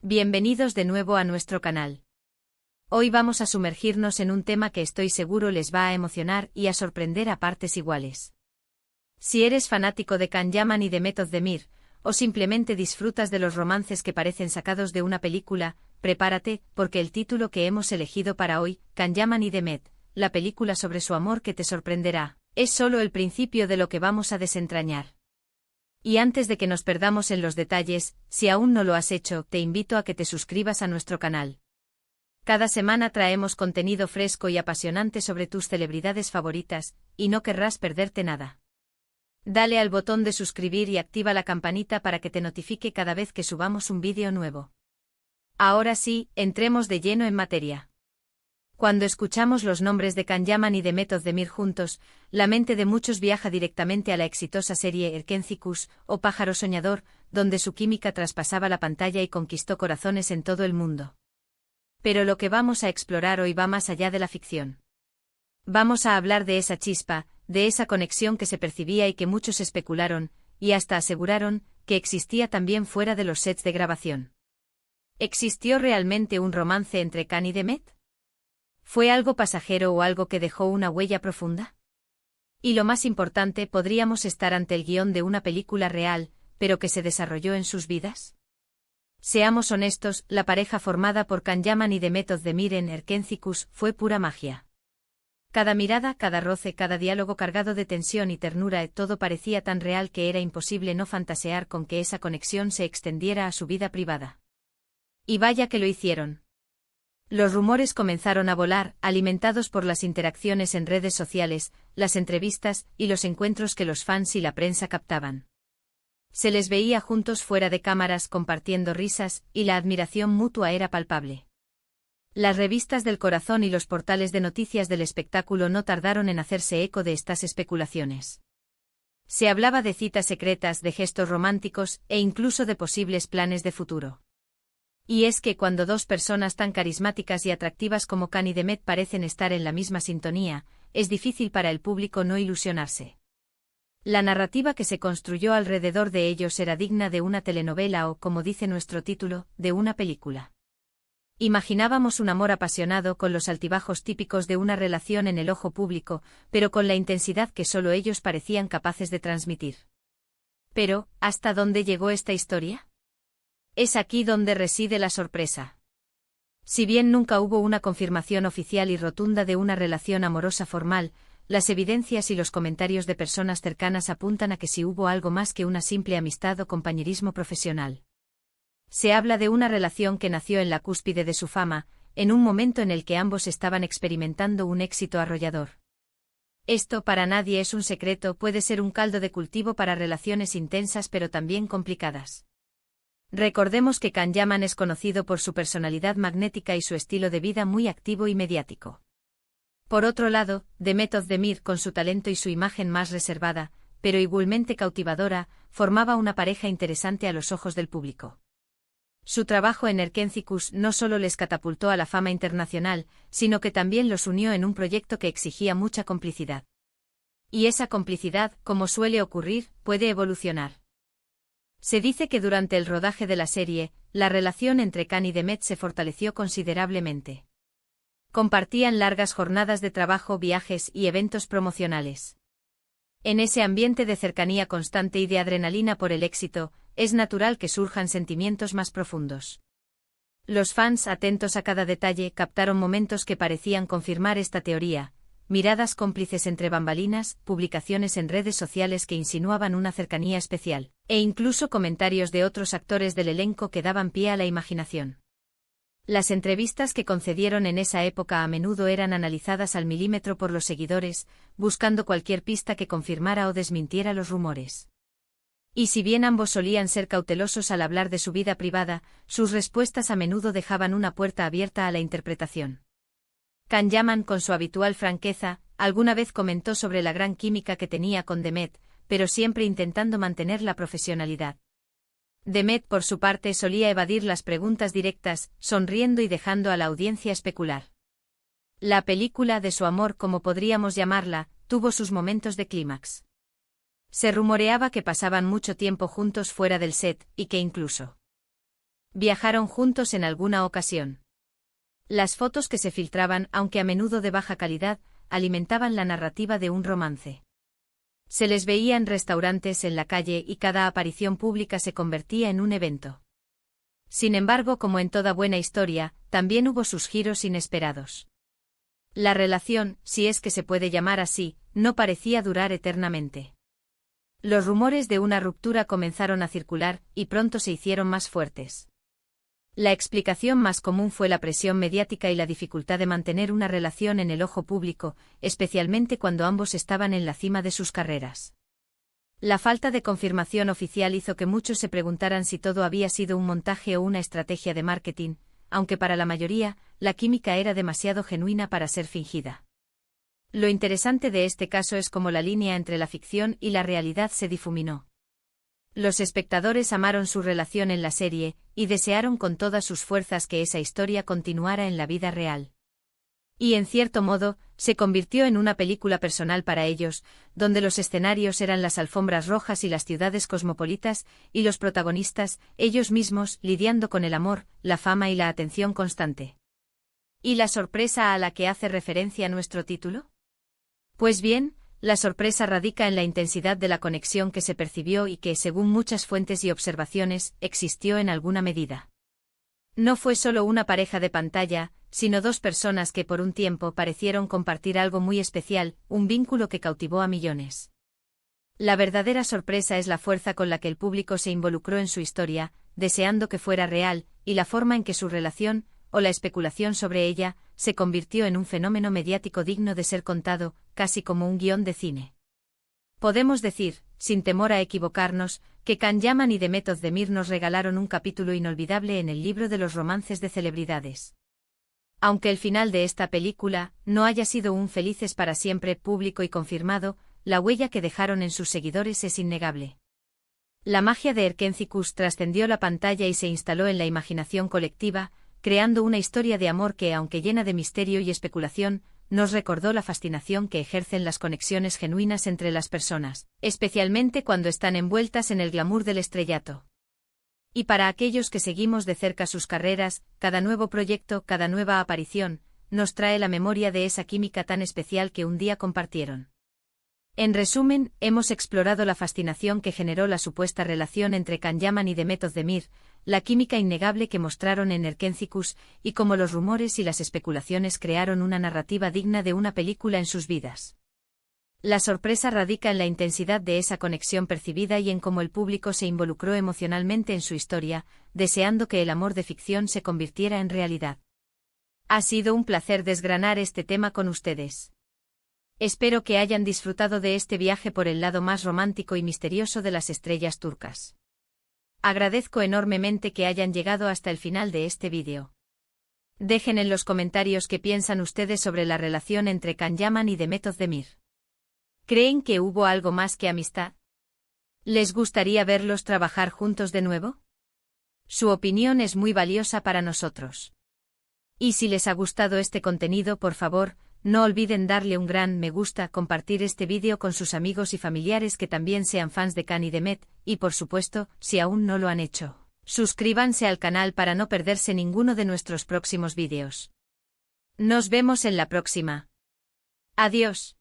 Bienvenidos de nuevo a nuestro canal. Hoy vamos a sumergirnos en un tema que estoy seguro les va a emocionar y a sorprender a partes iguales. Si eres fanático de Can Yaman y de Demet Özdemir, o simplemente disfrutas de los romances que parecen sacados de una película, prepárate, porque el título que hemos elegido para hoy, Can Yaman y Demet, la película sobre su amor que te sorprenderá, es solo el principio de lo que vamos a desentrañar. Y antes de que nos perdamos en los detalles, si aún no lo has hecho, te invito a que te suscribas a nuestro canal. Cada semana traemos contenido fresco y apasionante sobre tus celebridades favoritas, y no querrás perderte nada. Dale al botón de suscribir y activa la campanita para que te notifique cada vez que subamos un vídeo nuevo. Ahora sí, entremos de lleno en materia. Cuando escuchamos los nombres de Can Yaman y Demet Özdemir juntos, la mente de muchos viaja directamente a la exitosa serie Erkenzikuş, o Pájaro Soñador, donde su química traspasaba la pantalla y conquistó corazones en todo el mundo. Pero lo que vamos a explorar hoy va más allá de la ficción. Vamos a hablar de esa chispa, de esa conexión que se percibía y que muchos especularon, y hasta aseguraron, que existía también fuera de los sets de grabación. ¿Existió realmente un romance entre Can y Demet? ¿Fue algo pasajero o algo que dejó una huella profunda? Y lo más importante, ¿podríamos estar ante el guión de una película real, pero que se desarrolló en sus vidas? Seamos honestos, la pareja formada por Can Yaman y Demet Özdemir en Erkenzikuş fue pura magia. Cada mirada, cada roce, cada diálogo cargado de tensión y ternura, todo parecía tan real que era imposible no fantasear con que esa conexión se extendiera a su vida privada. Y vaya que lo hicieron. Los rumores comenzaron a volar, alimentados por las interacciones en redes sociales, las entrevistas y los encuentros que los fans y la prensa captaban. Se les veía juntos fuera de cámaras compartiendo risas, y la admiración mutua era palpable. Las revistas del corazón y los portales de noticias del espectáculo no tardaron en hacerse eco de estas especulaciones. Se hablaba de citas secretas, de gestos románticos, e incluso de posibles planes de futuro. Y es que cuando dos personas tan carismáticas y atractivas como Can y Demet parecen estar en la misma sintonía, es difícil para el público no ilusionarse. La narrativa que se construyó alrededor de ellos era digna de una telenovela o, como dice nuestro título, de una película. Imaginábamos un amor apasionado con los altibajos típicos de una relación en el ojo público, pero con la intensidad que solo ellos parecían capaces de transmitir. Pero, ¿hasta dónde llegó esta historia? Es aquí donde reside la sorpresa. Si bien nunca hubo una confirmación oficial y rotunda de una relación amorosa formal, las evidencias y los comentarios de personas cercanas apuntan a que sí hubo algo más que una simple amistad o compañerismo profesional. Se habla de una relación que nació en la cúspide de su fama, en un momento en el que ambos estaban experimentando un éxito arrollador. Esto para nadie es un secreto, puede ser un caldo de cultivo para relaciones intensas pero también complicadas. Recordemos que Can Yaman es conocido por su personalidad magnética y su estilo de vida muy activo y mediático. Por otro lado, Demet Özdemir, con su talento y su imagen más reservada, pero igualmente cautivadora, formaba una pareja interesante a los ojos del público. Su trabajo en Erkenzikuş no solo les catapultó a la fama internacional, sino que también los unió en un proyecto que exigía mucha complicidad. Y esa complicidad, como suele ocurrir, puede evolucionar. Se dice que durante el rodaje de la serie, la relación entre Can y Demet se fortaleció considerablemente. Compartían largas jornadas de trabajo, viajes y eventos promocionales. En ese ambiente de cercanía constante y de adrenalina por el éxito, es natural que surjan sentimientos más profundos. Los fans, atentos a cada detalle, captaron momentos que parecían confirmar esta teoría. Miradas cómplices entre bambalinas, publicaciones en redes sociales que insinuaban una cercanía especial, e incluso comentarios de otros actores del elenco que daban pie a la imaginación. Las entrevistas que concedieron en esa época a menudo eran analizadas al milímetro por los seguidores, buscando cualquier pista que confirmara o desmintiera los rumores. Y si bien ambos solían ser cautelosos al hablar de su vida privada, sus respuestas a menudo dejaban una puerta abierta a la interpretación. Can Yaman, con su habitual franqueza, alguna vez comentó sobre la gran química que tenía con Demet, pero siempre intentando mantener la profesionalidad. Demet, por su parte, solía evadir las preguntas directas, sonriendo y dejando a la audiencia especular. La película de su amor, como podríamos llamarla, tuvo sus momentos de clímax. Se rumoreaba que pasaban mucho tiempo juntos fuera del set, y que incluso Viajaron juntos en alguna ocasión. Las fotos que se filtraban, aunque a menudo de baja calidad, alimentaban la narrativa de un romance. Se les veía en restaurantes en la calle y cada aparición pública se convertía en un evento. Sin embargo, como en toda buena historia, también hubo sus giros inesperados. La relación, si es que se puede llamar así, no parecía durar eternamente. Los rumores de una ruptura comenzaron a circular, y pronto se hicieron más fuertes. La explicación más común fue la presión mediática y la dificultad de mantener una relación en el ojo público, especialmente cuando ambos estaban en la cima de sus carreras. La falta de confirmación oficial hizo que muchos se preguntaran si todo había sido un montaje o una estrategia de marketing, aunque para la mayoría, la química era demasiado genuina para ser fingida. Lo interesante de este caso es cómo la línea entre la ficción y la realidad se difuminó. Los espectadores amaron su relación en la serie, y desearon con todas sus fuerzas que esa historia continuara en la vida real. Y en cierto modo, se convirtió en una película personal para ellos, donde los escenarios eran las alfombras rojas y las ciudades cosmopolitas, y los protagonistas, ellos mismos, lidiando con el amor, la fama y la atención constante. ¿Y la sorpresa a la que hace referencia nuestro título? Pues bien, la sorpresa radica en la intensidad de la conexión que se percibió y que, según muchas fuentes y observaciones, existió en alguna medida. No fue solo una pareja de pantalla, sino dos personas que por un tiempo parecieron compartir algo muy especial, un vínculo que cautivó a millones. La verdadera sorpresa es la fuerza con la que el público se involucró en su historia, deseando que fuera real, y la forma en que su relación, o la especulación sobre ella, se convirtió en un fenómeno mediático digno de ser contado, casi como un guión de cine. Podemos decir, sin temor a equivocarnos, que Can Yaman y Demet Özdemir nos regalaron un capítulo inolvidable en el libro de los romances de celebridades. Aunque el final de esta película no haya sido un felices para siempre público y confirmado, la huella que dejaron en sus seguidores es innegable. La magia de Erkencikus trascendió la pantalla y se instaló en la imaginación colectiva, creando una historia de amor que, aunque llena de misterio y especulación, nos recordó la fascinación que ejercen las conexiones genuinas entre las personas, especialmente cuando están envueltas en el glamour del estrellato. Y para aquellos que seguimos de cerca sus carreras, cada nuevo proyecto, cada nueva aparición, nos trae la memoria de esa química tan especial que un día compartieron. En resumen, hemos explorado la fascinación que generó la supuesta relación entre Can Yaman y Demet Özdemir, la química innegable que mostraron en Erkencikus, y cómo los rumores y las especulaciones crearon una narrativa digna de una película en sus vidas. La sorpresa radica en la intensidad de esa conexión percibida y en cómo el público se involucró emocionalmente en su historia, deseando que el amor de ficción se convirtiera en realidad. Ha sido un placer desgranar este tema con ustedes. Espero que hayan disfrutado de este viaje por el lado más romántico y misterioso de las estrellas turcas. Agradezco enormemente que hayan llegado hasta el final de este vídeo. Dejen en los comentarios qué piensan ustedes sobre la relación entre Can Yaman y Demet Özdemir. ¿Creen que hubo algo más que amistad? ¿Les gustaría verlos trabajar juntos de nuevo? Su opinión es muy valiosa para nosotros. Y si les ha gustado este contenido, por favor, no olviden darle un gran me gusta, compartir este vídeo con sus amigos y familiares que también sean fans de Can y Demet, y por supuesto, si aún no lo han hecho, suscríbanse al canal para no perderse ninguno de nuestros próximos vídeos. Nos vemos en la próxima. Adiós.